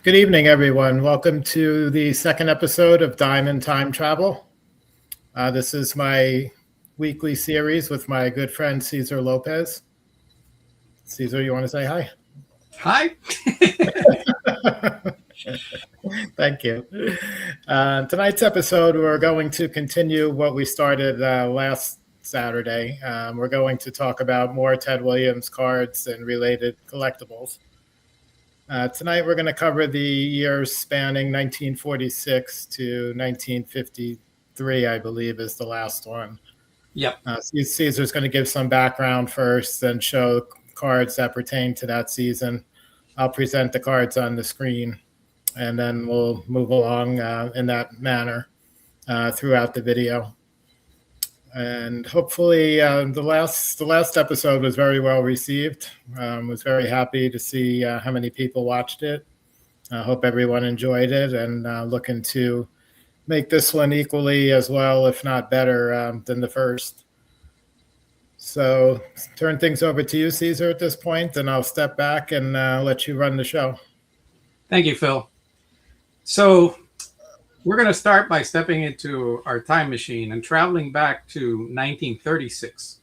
Good evening, everyone. Welcome to the second episode of Diamond Time Travel. This is my weekly series with my good friend Cesar Lopez. Cesar, you want to say hi? Hi. Thank you. Tonight's episode, we're going to continue what we started last Saturday. We're going to talk about more Ted Williams cards and related collectibles. Tonight, we're going to cover the years spanning 1946 to 1953, I believe, is the last one. Yep. Caesar's going to give some background first, then show cards that pertain to that season. I'll present the cards on the screen, and then we'll move along in that manner throughout the video. And hopefully, the last episode was very well received. Was very happy to see how many people watched it. I hope everyone enjoyed it, and looking to make this one equally as well, if not better, than the first. So, turn things over to you, Cesar, at this point, and I'll step back and let you run the show. Thank you, Phil. So we're going to start by stepping into our time machine and traveling back to 1936.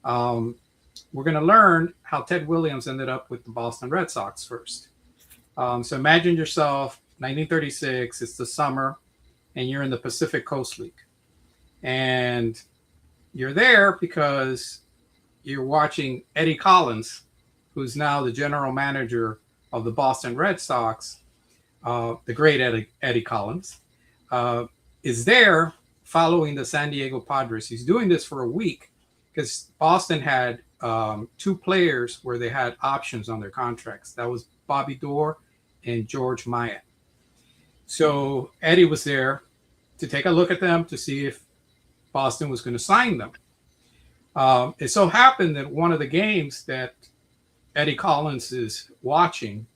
We're going to learn how Ted Williams ended up with the Boston Red Sox first. So imagine yourself, 1936, it's the summer, and you're in the Pacific Coast League. And you're there because you're watching Eddie Collins, who's now the general manager of the Boston Red Sox, the great Eddie Collins, is there following the San Diego Padres. He's doing this for a week because Boston had two players where they had options on their contracts. That was Bobby Doerr and George Myatt. So Eddie was there to take a look at them to see if Boston was going to sign them. It so happened that one of the games that Eddie Collins is watching,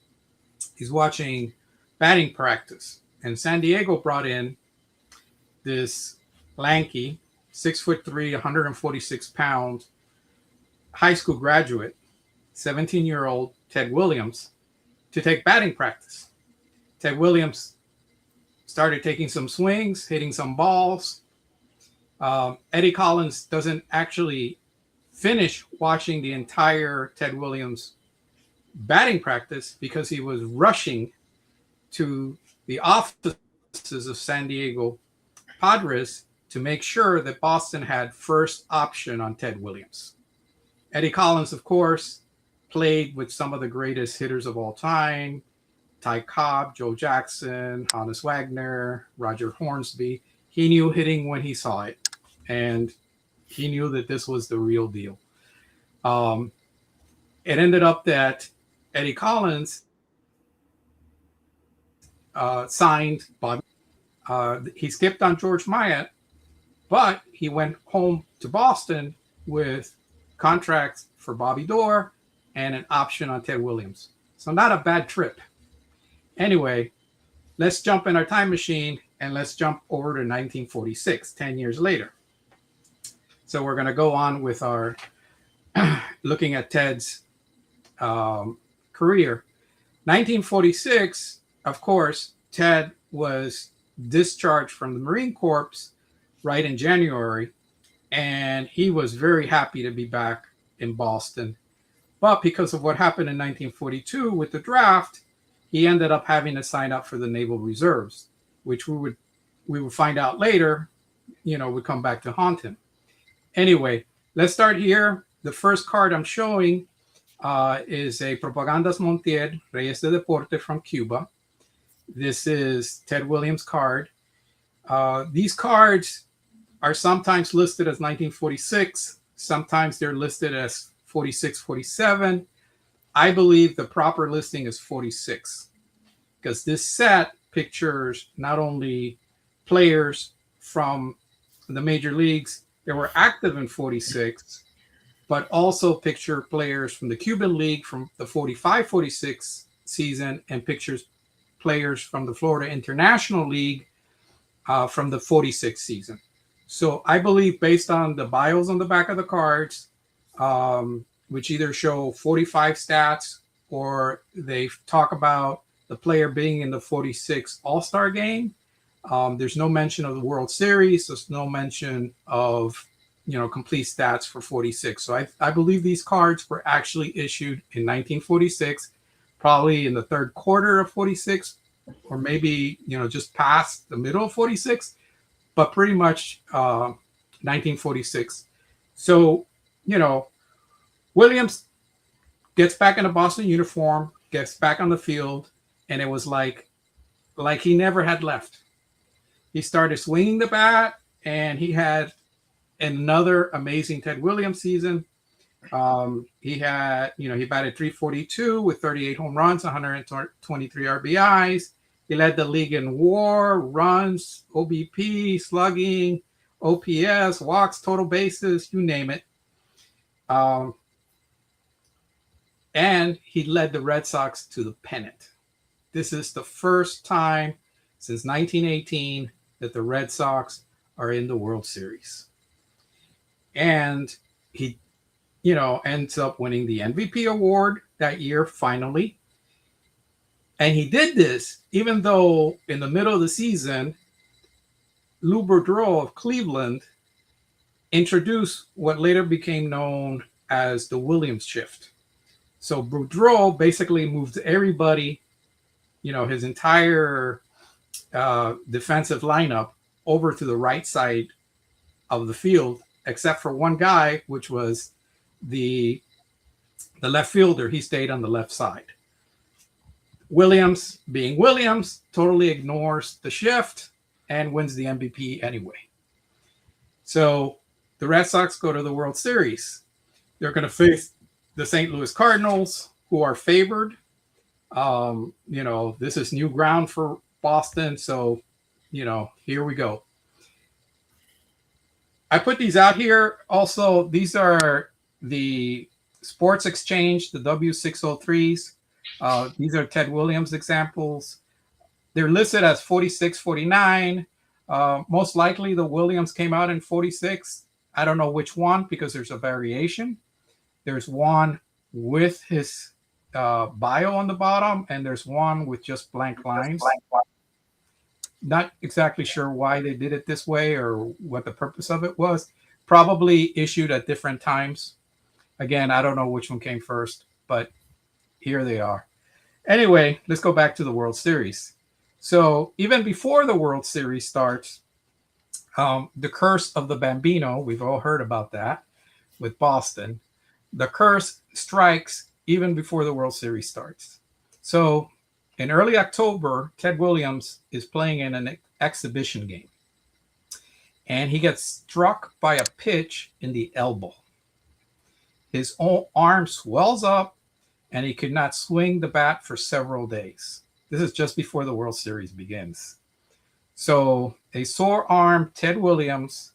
he's watching batting practice. And San Diego brought in this lanky, 6'3", 146-pound high school graduate, 17-year-old Ted Williams, to take batting practice. Ted Williams started taking some swings, hitting some balls. Eddie Collins doesn't actually finish watching the entire Ted Williams batting practice because he was rushing to the offices of San Diego Padres to make sure that Boston had first option on Ted Williams. Eddie Collins, of course, played with some of the greatest hitters of all time, Ty Cobb, Joe Jackson, Honus Wagner, Roger Hornsby. He knew hitting when he saw it, and he knew that this was the real deal. It ended up that Eddie Collins signed Bobby. He skipped on George Myatt, but he went home to Boston with contracts for Bobby Doerr and an option on Ted Williams. So not a bad trip. Anyway, let's jump in our time machine and let's jump over to 1946, 10 years later. So we're going to go on with our looking at Ted's career. 1946, of course, Ted was discharged from the Marine Corps right in January, and he was very happy to be back in Boston. But because of what happened in 1942 with the draft, he ended up having to sign up for the Naval Reserves, which we would find out later, would come back to haunt him. Anyway, let's start here. The first card I'm showing is a Propagandas Montiel, Reyes de Deporte from Cuba. This is Ted Williams' card. These cards are sometimes listed as 1946. Sometimes they're listed as 46, 47. I believe the proper listing is 46 because this set pictures not only players from the major leagues that were active in 46, but also picture players from the Cuban League from the 45-46 season and pictures players from the Florida International League from the 46 season. So I believe based on the bios on the back of the cards, which either show 45 stats or they talk about the player being in the 46 All-Star game. There's no mention of the World Series. There's no mention of, complete stats for 46. So I believe these cards were actually issued in 1946, probably in the third quarter of 46, or maybe, just past the middle of 46, but pretty much 1946. So, Williams gets back in a Boston uniform, gets back on the field, and it was like he never had left. He started swinging the bat, and he had another amazing Ted Williams season. He batted .342 with 38 home runs, 123 RBIs. He led the league in WAR, runs, OBP, slugging, OPS, walks, total bases, you name it. And he led the Red Sox to the pennant. This is the first time since 1918 that the Red Sox are in the World Series. And he, ends up winning the MVP award that year, finally. And he did this even though in the middle of the season, Lou Boudreau of Cleveland introduced what later became known as the Williams shift. So Boudreau basically moved everybody, his entire defensive lineup over to the right side of the field, except for one guy, which was the left fielder. He stayed on the left side. Williams, being Williams, totally ignores the shift and wins the MVP anyway. So the Red Sox go to the World Series. They're going to face the St. Louis Cardinals, who are favored. This is new ground for Boston. So, here we go. I put these out here. Also, these are the Sports Exchange, the W603s. These are Ted Williams examples. They're listed as 46, 49. Most likely the Williams came out in 46. I don't know which one because there's a variation. There's one with his bio on the bottom, and there's one with just blank lines. Not exactly sure why they did it this way or what the purpose of it was. Probably issued at different times. Again, I don't know which one came first, but here they are. Anyway, let's go back to the World Series. So even before the World Series starts, the curse of the Bambino, we've all heard about that with Boston. The curse strikes even before the World Series starts. So in early October, Ted Williams is playing in an exhibition game. And he gets struck by a pitch in the elbow. His own arm swells up, and he could not swing the bat for several days. This is just before the World Series begins. So a sore arm Ted Williams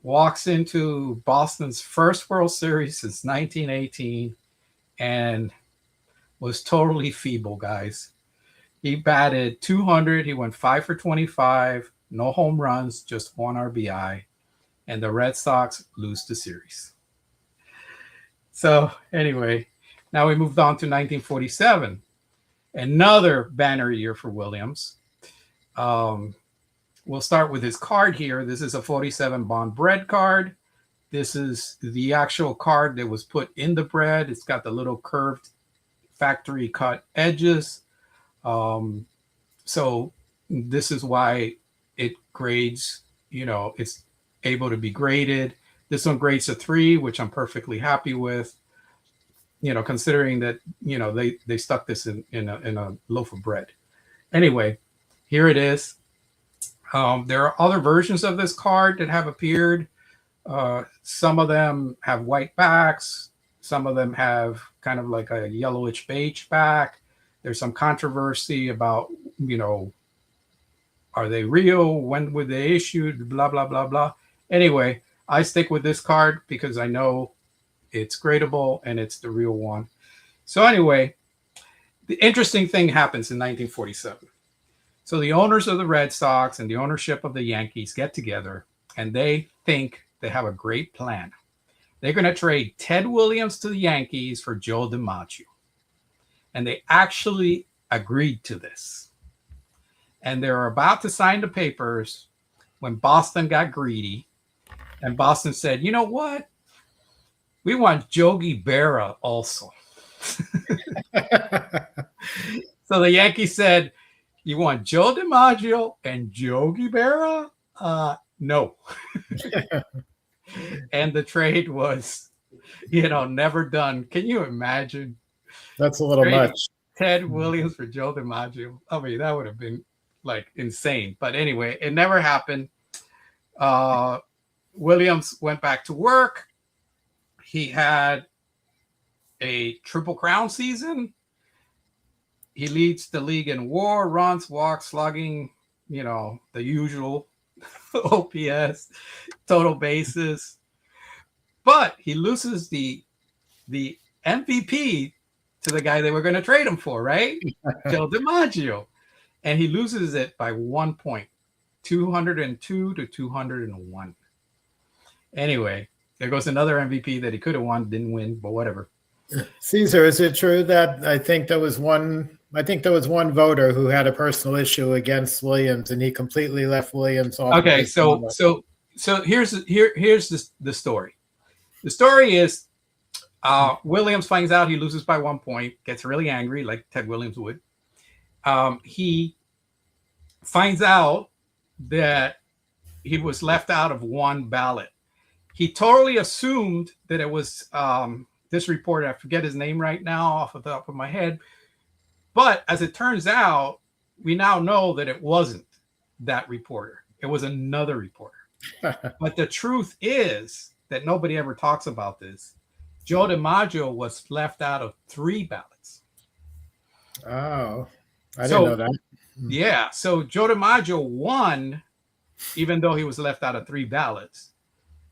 walks into Boston's first World Series since 1918 and was totally feeble, guys. He batted .200. He went 5 for 25. No home runs, just 1 RBI. And the Red Sox lose the series. So anyway, now we moved on to 1947. Another banner year for Williams. We'll start with his card here. This is a 47 Bond bread card. This is the actual card that was put in the bread. It's got the little curved factory cut edges. So this is why it grades, it's able to be graded. This one grades a 3, which I'm perfectly happy with, considering that, they stuck this in a loaf of bread. Anyway, here it is. There are other versions of this card that have appeared. Some of them have white backs. Some of them have kind of like a yellowish beige back. There's some controversy about, are they real? When were they issued? Blah, blah, blah, blah. Anyway, I stick with this card because I know it's gradable and it's the real one. So anyway, the interesting thing happens in 1947. So the owners of the Red Sox and the ownership of the Yankees get together and they think they have a great plan. They're going to trade Ted Williams to the Yankees for Joe DiMaggio. And they actually agreed to this. And they were about to sign the papers when Boston got greedy. And Boston said, you know what? We want Yogi Berra also. So the Yankees said, you want Joe DiMaggio and Yogi Berra? No. And the trade was, never done. Can you imagine? That's a little much. Ted Williams for Joe DiMaggio. I mean, that would have been like insane. But anyway, it never happened. Williams went back to work. He had a Triple Crown season. He leads the league in WAR, runs, walks, slugging, the usual OPS, total bases. But he loses the MVP to the guy they were going to trade him for, right? Joe DiMaggio. And he loses it by 1 point, 202 to 201. Anyway, there goes another MVP that he could have won, didn't win, but whatever. Cesar, is it true that I think there was one voter who had a personal issue against Williams, and he completely left Williams off? Okay, so here's the story. The story is Williams finds out he loses by 1 point, gets really angry, like Ted Williams would. He finds out that he was left out of one ballot. He totally assumed that it was this reporter. I forget his name right now off the top of my head. But as it turns out, we now know that it wasn't that reporter. It was another reporter. But the truth is that nobody ever talks about this. Joe DiMaggio was left out of 3 ballots. Oh, I didn't know that. Yeah. So Joe DiMaggio won, even though he was left out of 3 ballots.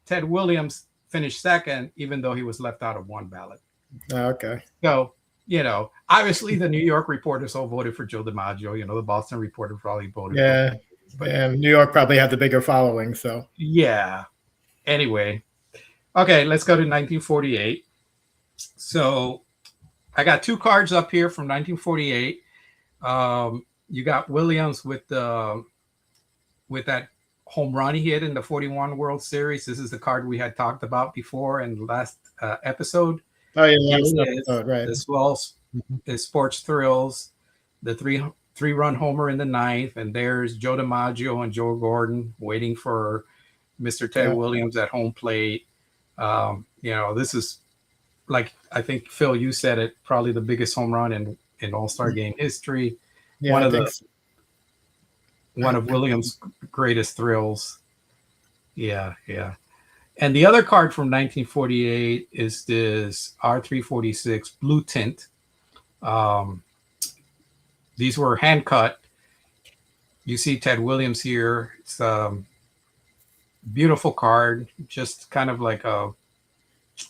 Ted Williams finished second, even though he was left out of 1 ballot. Okay. So, obviously the New York reporters all voted for Joe DiMaggio. The Boston reporter probably voted. Yeah. But and New York probably had the bigger following. So, yeah. Anyway. Okay, let's go to 1948. So I got 2 cards up here from 1948. You got Williams with that home run he hit in the 41 World Series. This is the card we had talked about before in the last episode. Oh, yeah. Right. This was Sports Thrills, the three-run homer in the 9th. And there's Joe DiMaggio and Joe Gordon waiting for Mr. Ted Williams at home plate. This is, like, I think, Phil, you said it, probably the biggest home run in All-Star game history. Yeah, one of Williams' greatest thrills. Yeah. And the other card from 1948 is this R346 blue tint. These were hand cut. You see Ted Williams here. It's a beautiful card, just kind of like a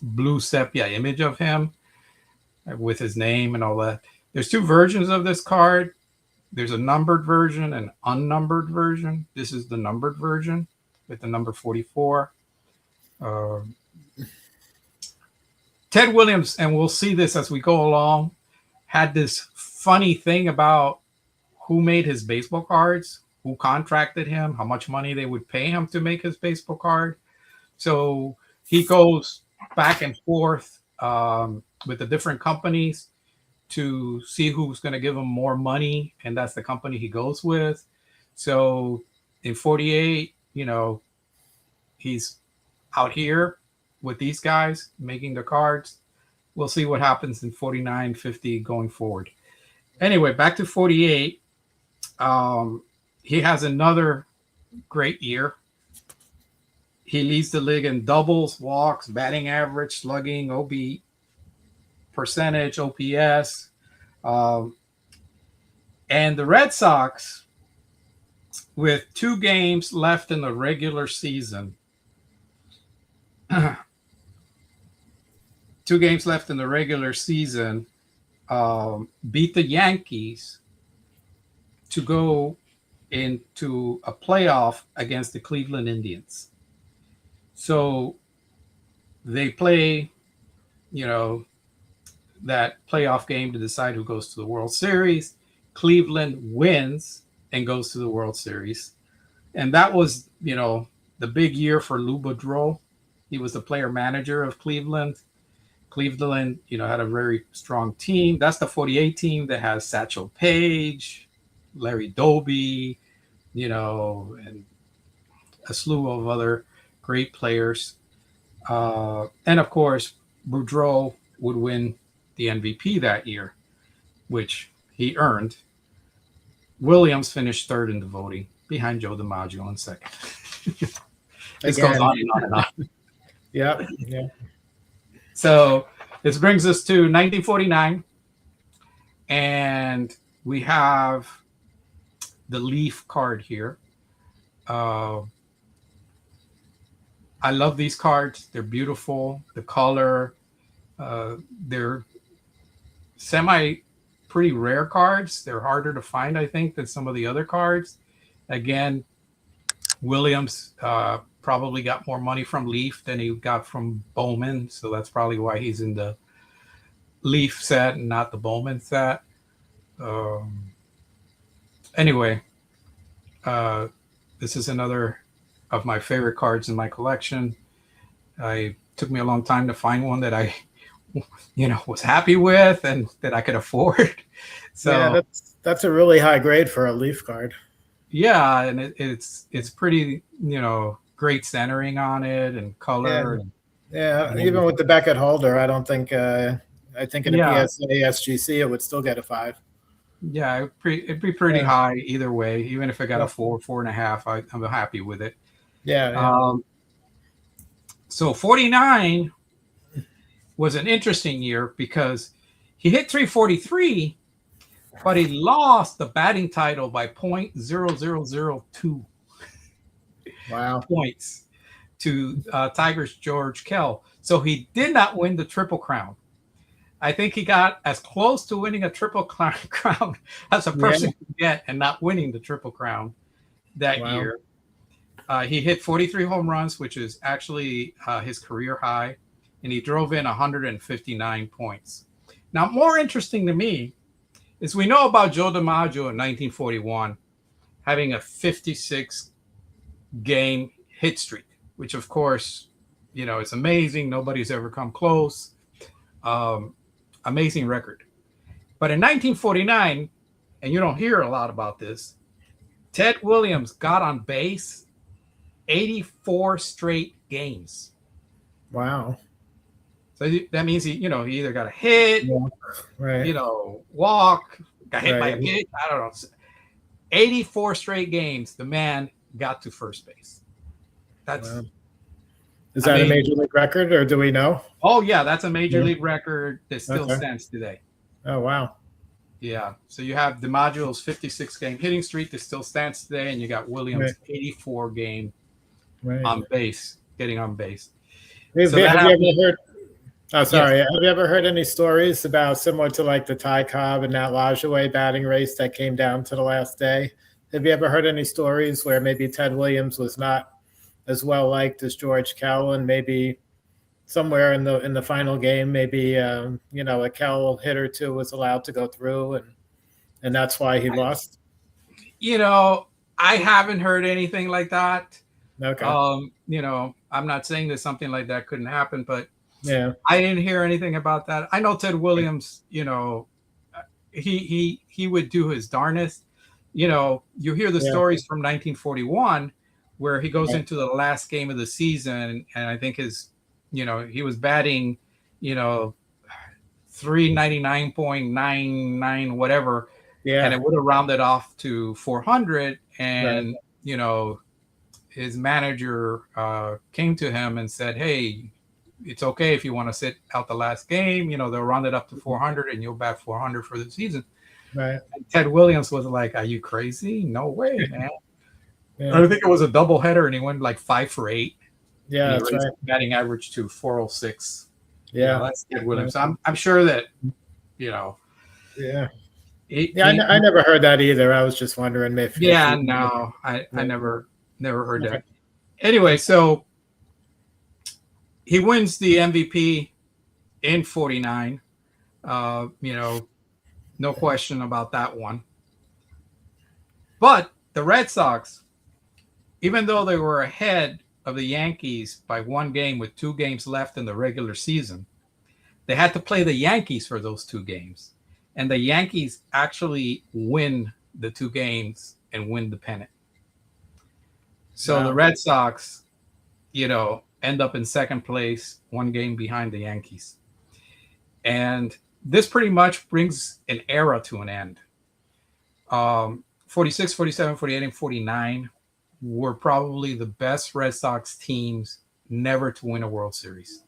blue sepia image of him with his name and all that. There's 2 versions of this card. There's a numbered version and unnumbered version. This is the numbered version with the number 44. Ted Williams, and we'll see this as we go along, had this funny thing about who made his baseball cards, who contracted him, how much money they would pay him to make his baseball card. So he goes back and forth with the different companies to see who's going to give him more money, and that's the company he goes with. So in 48, he's out here with these guys making the cards. We'll see what happens in 49, 50 going forward. Anyway, back to 48. He has another great year. He leads the league in doubles, walks, batting average, slugging, OB percentage, OPS. And the Red Sox, with 2 games left in the regular season, 2 games left in the regular season, beat the Yankees to go into a playoff against the Cleveland Indians. So they play, that playoff game to decide who goes to the World Series. Cleveland wins and goes to the World Series. And that was, the big year for Lou Boudreau. He was the player manager of Cleveland. Cleveland, had a very strong team. That's the 48 team that has Satchel Paige, Larry Doby, and a slew of other great players. And of course, Boudreau would win the MVP that year, which he earned. Williams finished third in the voting, behind Joe DiMaggio in second. This goes on and on and on. Yeah. So this brings us to 1949, and we have the Leaf card here. I love these cards. They're beautiful. The color, they're pretty rare cards. They're harder to find, I think, than some of the other cards. Again, Williams probably got more money from Leaf than he got from Bowman, so that's probably why he's in the Leaf set and not the Bowman set. Anyway, this is another of my favorite cards in my collection. It took me a long time to find one that I was happy with and that I could afford. So yeah, that's a really high grade for a Leaf card. Yeah, and it's pretty, great centering on it and color. Yeah, even with the Beckett holder, I don't think I think in a PSA SGC it would still get a 5. Yeah, it'd be pretty high either way. Even if it got a 4, 4.5, I'm happy with it. Yeah. So 49 was an interesting year because he hit 343, but he lost the batting title by 0.0002 points to Tigers' George Kell. So he did not win the Triple Crown. I think he got as close to winning a Triple Crown as a person could get and not winning the Triple Crown that year. He hit 43 home runs, which is actually his career high, and he drove in 159 points. Now, more interesting to me is we know about Joe DiMaggio in 1941 having a 56-game hit streak, which, of course, is amazing. Nobody's ever come close. Amazing record. But in 1949, and you don't hear a lot about this, Ted Williams got on base 84 straight games. Wow. So that means he either got a hit, walk, got hit by a pitch. I don't know. 84 straight games, the man got to first base. That's Is that a major league record, or do we know? Oh yeah, that's a major league record that still stands today. Oh wow. Yeah. So you have DiMaggio's 56-game hitting streak that still stands today, and you got Williams' 84-game on base, getting on base. Have you ever heard? Oh, sorry. Yes. Have you ever heard any stories about similar to like the Ty Cobb and Nat Lajoie batting race that came down to the last day? Have you ever heard any stories where maybe Ted Williams was not as well liked as George Kell, and maybe somewhere in the final game, maybe a Kell hit or two was allowed to go through, and that's why he lost? I haven't heard anything like that. Okay. I'm not saying that something like that couldn't happen, but yeah, I didn't hear anything about that. I know Ted Williams, he would do his darnest. You hear the stories from 1941 where he goes into the last game of the season, and I think he was batting, 399.99 whatever, and it would have rounded off to 400, and his manager came to him and said, "Hey, it's okay if you want to sit out the last game. They'll round it up to 400, and you'll bat 400 for the season." Right. And Ted Williams was like, "Are you crazy? No way, man." I think it was a doubleheader, and he went like 5 for 8. Yeah, that's right. Batting average to 406. Yeah, that's Ted Williams. I'm sure that, Yeah. I never heard that either. I was just wondering if. I never heard that. Anyway, so he wins the MVP in 49. No question about that one. But the Red Sox, even though they were ahead of the Yankees by one game with 2 games left in the regular season, they had to play the Yankees for those 2 games. And the Yankees actually win the 2 games and win the pennant. So the Red Sox, end up in second place, 1 game behind the Yankees. And this pretty much brings an era to an end. 46, 47, 48, and 49 were probably the best Red Sox teams never to win a World Series.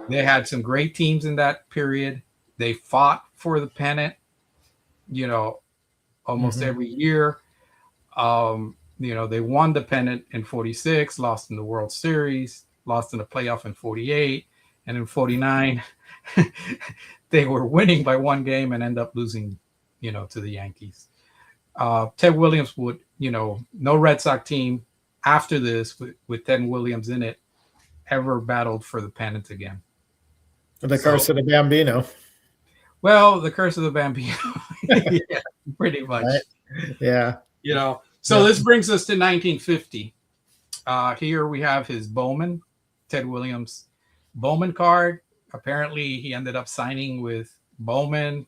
They had some great teams in that period. They fought for the pennant, almost every year. They won the pennant in 46, lost in the World Series, lost in the playoff in 48, and in 49, they were winning by 1 game and end up losing, to the Yankees. Ted Williams would, no Red Sox team after this with Ted Williams in it ever battled for the pennant again. The curse of the Bambino. Well, the curse of the Bambino. Yeah, pretty much. Right? Yeah. So this brings us to 1950. Here we have his Bowman, Ted Williams Bowman card. Apparently, he ended up signing with Bowman.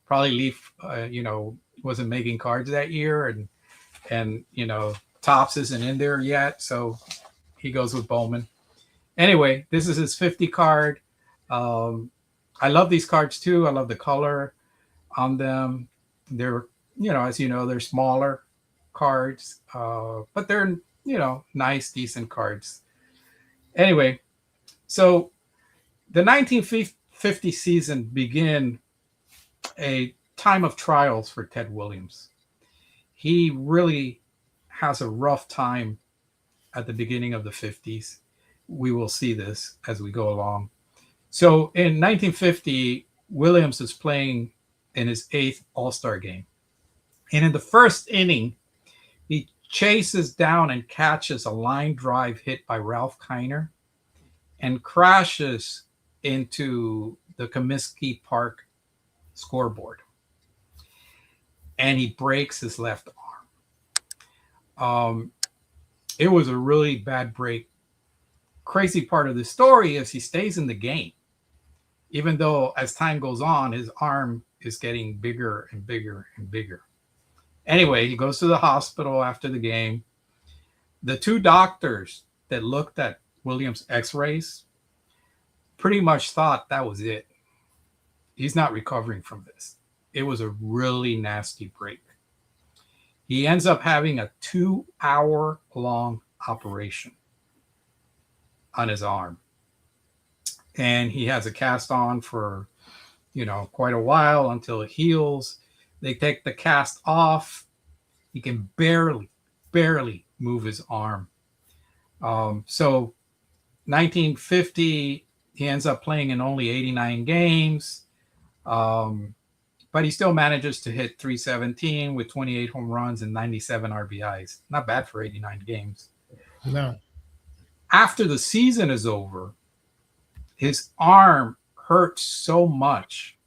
Probably Leaf, wasn't making cards that year, and Topps isn't in there yet, so he goes with Bowman. Anyway, this is his 50 card. I love these cards too. I love the color on them. They're, as they're smaller cards, but they're, nice, decent cards. Anyway, so the 1950 season began a time of trials for Ted Williams. He really has a rough time at the beginning of the 50s. We will see this as we go along. So in 1950, Williams is playing in his 8th All-Star game. And in the first inning, he chases down and catches a line drive hit by Ralph Kiner and crashes into the Comiskey Park scoreboard. And he breaks his left arm. It was a really bad break. Crazy part of the story is he stays in the game, even though as time goes on, his arm is getting bigger and bigger and bigger. Anyway, he goes to the hospital after the game. The 2 doctors that looked at Williams' x-rays pretty much thought that was it. He's not recovering from this. It was a really nasty break. He ends up having a 2-hour-long operation on his arm. And he has a cast on for, quite a while until it heals. They take the cast off. He can barely move his arm. So 1950, he ends up playing in only 89 games. But he still manages to hit .317 with 28 home runs and 97 RBIs. Not bad for 89 games. No. After the season is over, his arm hurts so much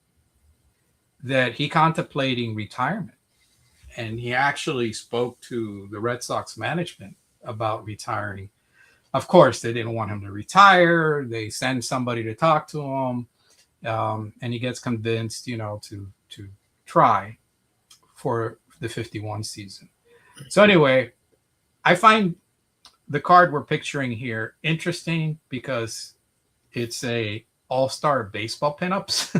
that he contemplating retirement. And he actually spoke to the Red Sox management about retiring. Of course, they didn't want him to retire. They send somebody to talk to him. And he gets convinced, to try for the 51 season. So anyway, I find the card we're picturing here interesting because it's a all-star baseball pinups,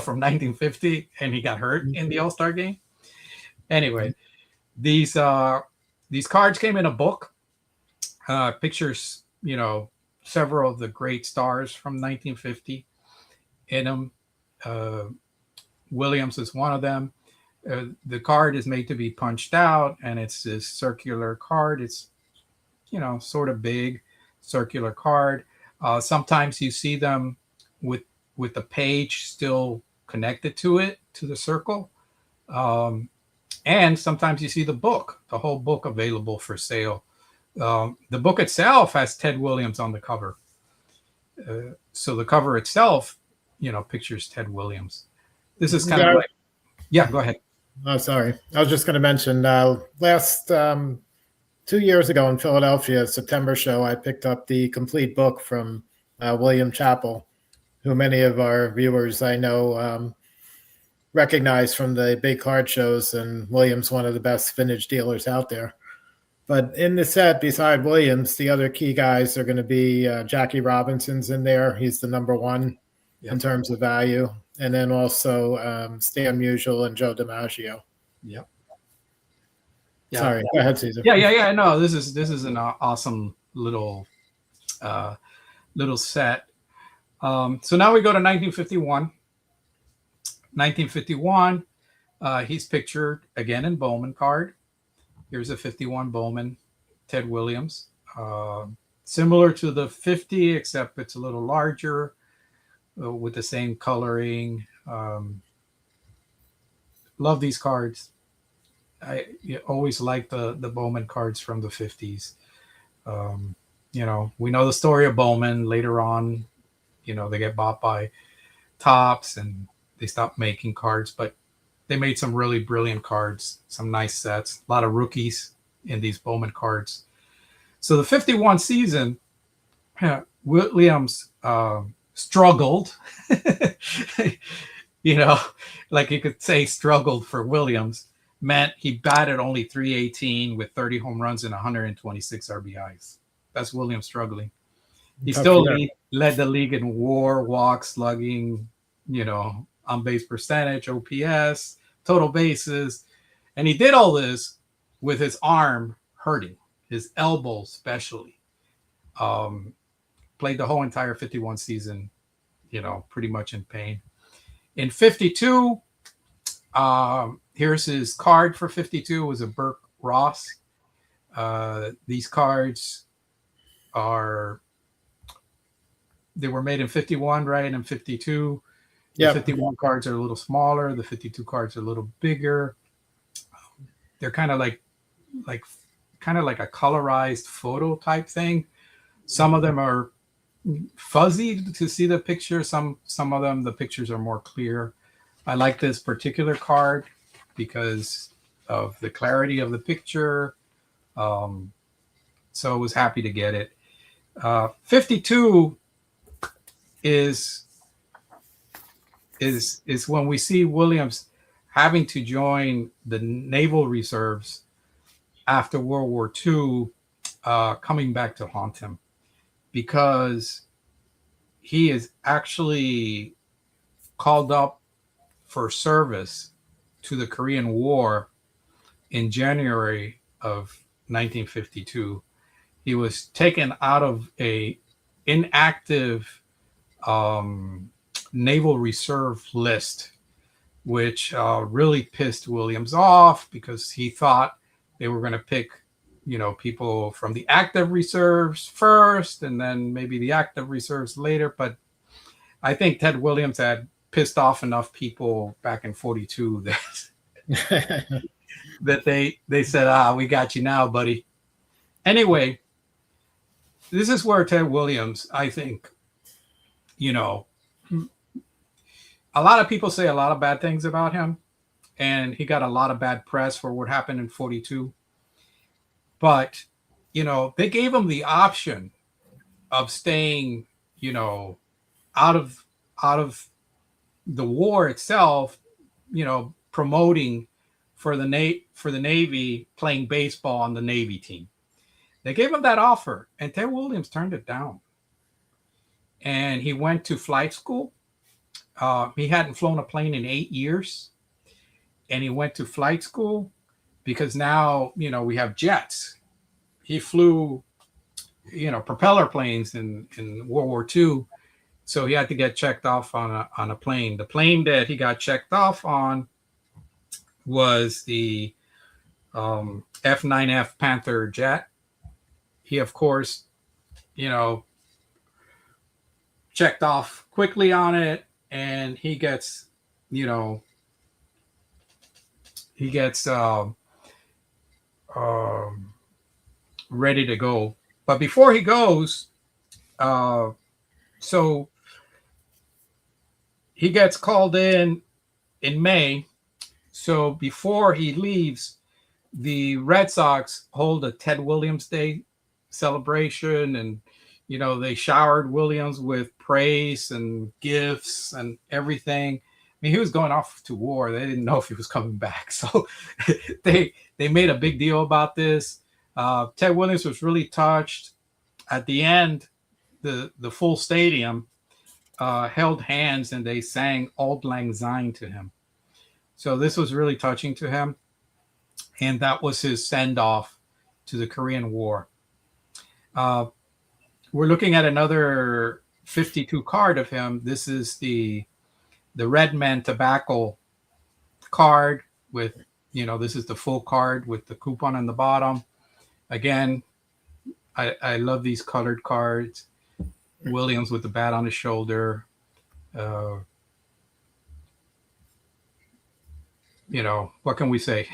from 1950, and he got hurt in the All-Star game. Anyway, these cards came in a book, pictures, several of the great stars from 1950 in them. Williams is one of them. The card is made to be punched out, and it's this circular card. It's, sort of big, circular card. Sometimes you see them with the page still connected to it, to the circle. And sometimes you see the whole book available for sale. The book itself has Ted Williams on the cover. So the cover itself, pictures Ted Williams. This is kind of like, yeah, go ahead. Oh, sorry. I was just going to mention last 2 years ago in Philadelphia, September show, I picked up the complete book from William Chappell, who many of our viewers I know recognize from the big card shows, and Williams one of the best vintage dealers out there. But in the set, beside Williams, the other key guys are going to be Jackie Robinson's in there. He's the number one in Yep. terms of value, and then also Stan Musial and Joe DiMaggio. Yep. Yeah. Sorry, go ahead, Cesar. Yeah. No, this is an awesome little set. So now we go to 1951. 1951, he's pictured again in Bowman card. Here's a 51 Bowman, Ted Williams. Similar to the 50, except it's a little larger with the same coloring. Love these cards. I always like the Bowman cards from the 50s. We know the story of Bowman. Later on, they get bought by Topps and they stopped making cards, but they made some really brilliant cards, some nice sets, a lot of rookies in these Bowman cards. So the 51 season, Williams struggled, like you could say struggled for Williams, meant he batted only .318 with 30 home runs and 126 RBIs. That's Williams struggling. He still led the league in WAR, walk, slugging, on base percentage, OPS, total bases. And he did all this with his arm hurting, his elbow especially. Played the whole entire 51 season, pretty much in pain. In 52, here's his card for 52. It was a Burke Ross. These cards they were made in 51, right? And in 52. The 51 cards are a little smaller. The 52 cards are a little bigger. They're kind of like a colorized photo type thing. Some of them are fuzzy to see the picture. Some of them, the pictures are more clear. I like this particular card because of the clarity of the picture. So I was happy to get it. 52 is when we see Williams having to join the Naval Reserves after World War II, coming back to haunt him, because he is actually called up for service to the Korean War in January of 1952. He was taken out of a inactive Naval Reserve list, which really pissed Williams off because he thought they were going to pick, people from the active reserves first and then maybe the active reserves later. But I think Ted Williams had pissed off enough people back in 42 that they said, we got you now, buddy. Anyway, this is where Ted Williams, I think, a lot of people say a lot of bad things about him, and he got a lot of bad press for what happened in 42. But, they gave him the option of staying, out of the war itself, promoting for the Navy, playing baseball on the Navy team. They gave him that offer, and Ted Williams turned it down. And he went to flight school. He hadn't flown a plane in 8 years, and he went to flight school because now, we have jets. He flew, propeller planes in World War II. So he had to get checked off on a plane. The plane that he got checked off on was the F-9F Panther jet. He, of course, checked off quickly on it, and he gets ready to go. But before he goes, so he gets called in May So before he leaves, the Red Sox hold a Ted Williams Day celebration, and they showered Williams with praise and gifts and everything. I mean, he was going off to war. They didn't know if he was coming back, so they made a big deal about this. Ted Williams was really touched. At the end, the full stadium held hands and they sang "Auld Lang Syne" to him. So this was really touching to him, and that was his send off to the Korean War. We're looking at another 52 card of him. This is the Red Man Tobacco card with, this is the full card with the coupon on the bottom. Again, I love these colored cards. Williams with the bat on his shoulder. What can we say?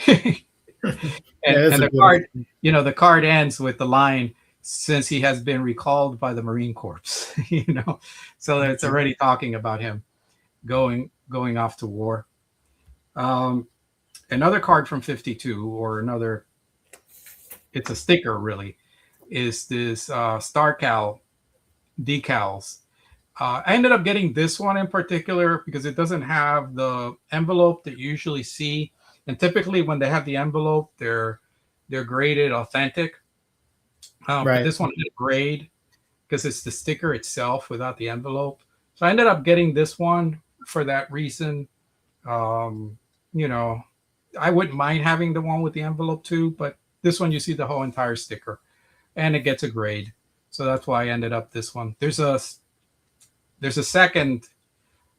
and the card, the card ends with the line, "Since he has been recalled by the Marine Corps," so it's already talking about him going off to war. Another card from 52, or another, it's a sticker really, is this StarCal decals. I ended up getting this one in particular because it doesn't have the envelope that you usually see. And typically when they have the envelope, they're graded authentic. Right. But this one had a grade because it's the sticker itself without the envelope. So I ended up getting this one for that reason. I wouldn't mind having the one with the envelope too, but this one you see the whole entire sticker and it gets a grade. So that's why I ended up this one. There's a second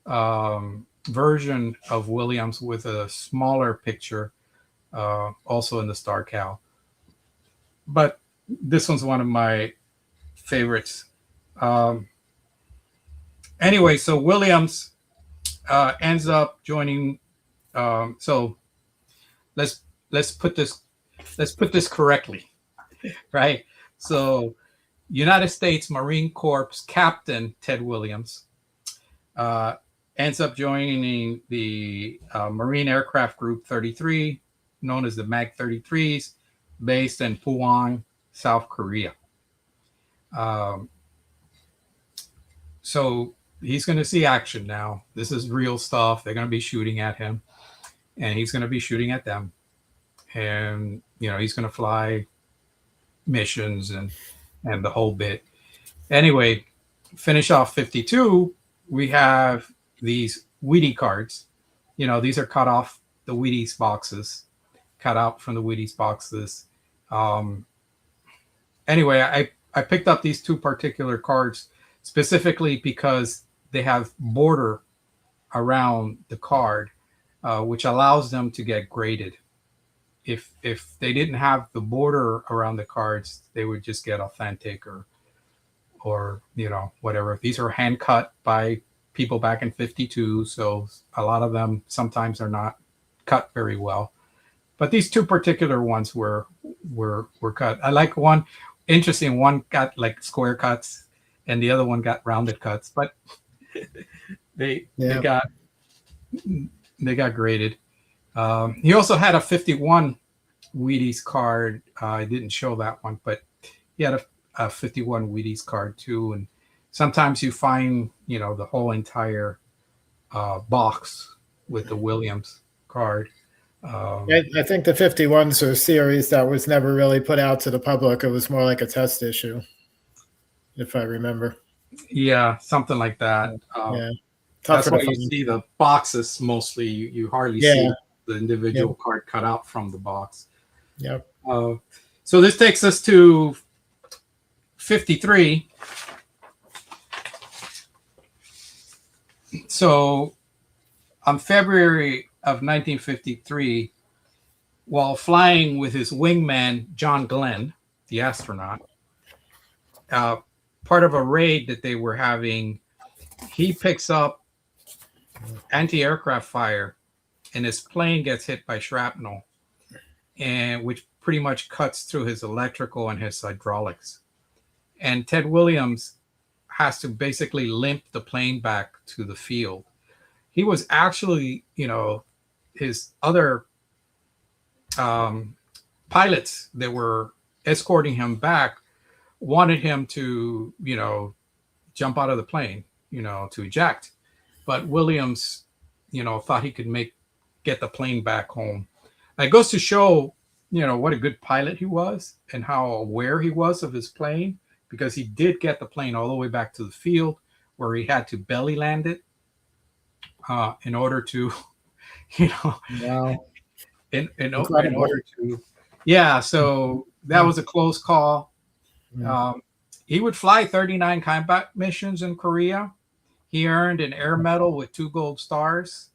version of Williams with a smaller picture, also in the StarCal. But this one's one of my favorites. Anyway, so Williams ends up joining. So let's put this correctly, right? So United States Marine Corps Captain Ted Williams ends up joining the Marine Aircraft Group 33, known as the MAG 33s, based in Puwon, South Korea. So he's going to see action now. This is real stuff. They're going to be shooting at him, and he's going to be shooting at them. And, he's going to fly missions and the whole bit. Anyway, finish off 52. We have these Wheaties cards. These are cut off the Wheaties boxes, cut out from the Wheaties boxes. Anyway, I picked up these two particular cards specifically because they have border around the card, which allows them to get graded. If they didn't have the border around the cards, they would just get authentic or whatever. These are hand cut by people back in 52, so a lot of them sometimes are not cut very well. But these two particular ones were cut. I like one. Interesting. One got like square cuts, and the other one got rounded cuts. But they got graded. He also had a 51 Wheaties card. I didn't show that one, but he had a 51 Wheaties card too. And sometimes you find, the whole entire box with the Williams card. I think the 51s are a series that was never really put out to the public. It was more like a test issue, if I remember. Yeah, something like that. That's why you see the boxes mostly. You hardly see the individual card cut out from the box. Yep. So this takes us to 53. So on February of 1953, while flying with his wingman, John Glenn, the astronaut, part of a raid that they were having, he picks up anti-aircraft fire and his plane gets hit by shrapnel, and which pretty much cuts through his electrical and his hydraulics. And Ted Williams has to basically limp the plane back to the field. He was actually, his other pilots that were escorting him back wanted him to, jump out of the plane, to eject. But Williams, thought he could get the plane back home. It goes to show, what a good pilot he was and how aware he was of his plane, because he did get the plane all the way back to the field where he had to belly land it in order to, Wow. in order to, yeah. So that was a close call. He would fly 39 combat missions in Korea. He earned an air medal with 2 gold stars,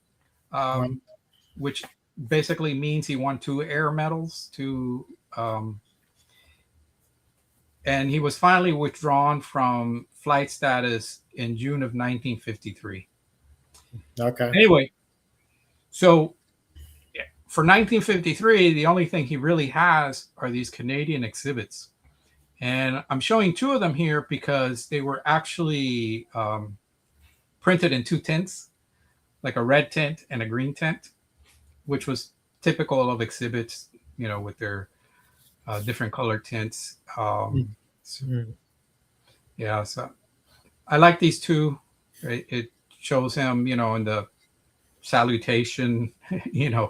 which basically means he won 2 air medals. And he was finally withdrawn from flight status in June of 1953. Okay. Anyway, so for 1953, the only thing he really has are these Canadian exhibits. And I'm showing 2 of them here because they were actually printed in 2 tints, like a red tint and a green tint, which was typical of exhibits, with their different color tints. Yeah, so I like these 2. It shows him, in the salutation,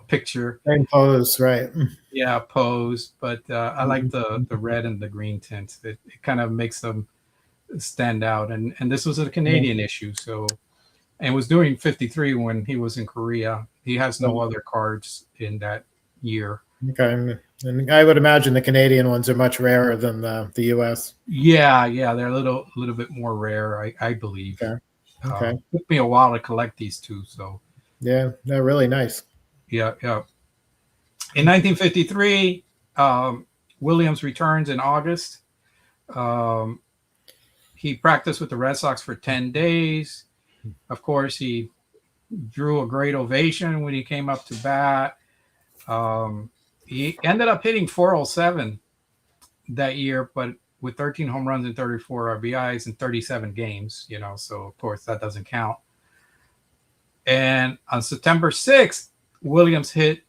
picture. Same pose, right? Yeah, pose. But I like the red and the green tints. It kind of makes them stand out. And this was a Canadian issue, so, and was doing 53 when he was in Korea. He has no other cards in that year. Okay, and I would imagine the Canadian ones are much rarer than the U.S. Yeah, they're a little bit more rare, I believe. Okay. It took me a while to collect these 2, so. Yeah, they're really nice. Yeah. In 1953, Williams returns in August. He practiced with the Red Sox for 10 days. Of course, he drew a great ovation when he came up to bat. He ended up hitting 407 that year, but with 13 home runs and 34 RBIs in 37 games, so of course that doesn't count. And on September 6th, Williams hit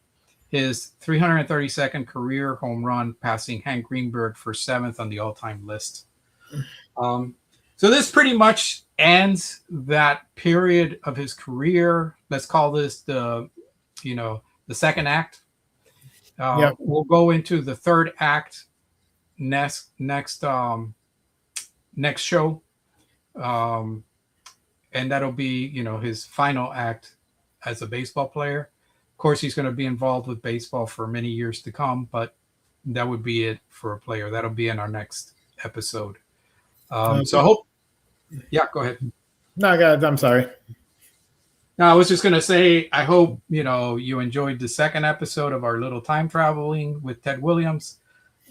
his 332nd career home run, passing Hank Greenberg for 7th on the all-time list. So this pretty much ends that period of his career. Let's call this the second act. We'll go into the third act next show. And that'll be, his final act as a baseball player. Of course, he's going to be involved with baseball for many years to come, but that would be it for a player. That'll be in our next episode. So I hope. Yeah, go ahead. No, I'm sorry. No, I was just going to say, I hope, you enjoyed the second episode of our little time traveling with Ted Williams,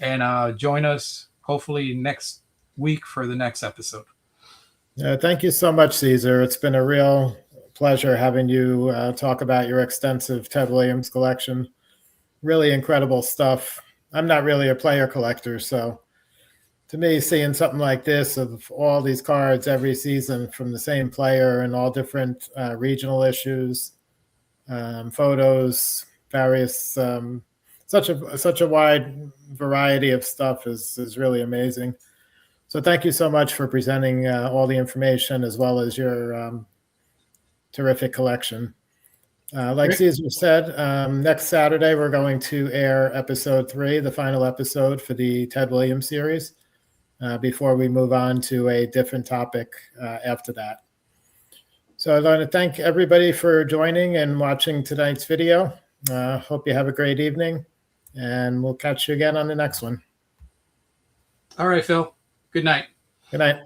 and join us hopefully next week for the next episode. Thank you so much, Cesar. It's been a real pleasure having you talk about your extensive Ted Williams collection. Really incredible stuff. I'm not really a player collector, so to me, seeing something like this of all these cards every season from the same player and all different regional issues, photos, various, such a wide variety of stuff is really amazing. So thank you so much for presenting all the information as well as your terrific collection. Like Cesar said, next Saturday, we're going to air episode 3, the final episode for the Ted Williams series, before we move on to a different topic after that. So I'd like to thank everybody for joining and watching tonight's video. Hope you have a great evening, and we'll catch you again on the next one. All right, Phil. Good night. Good night.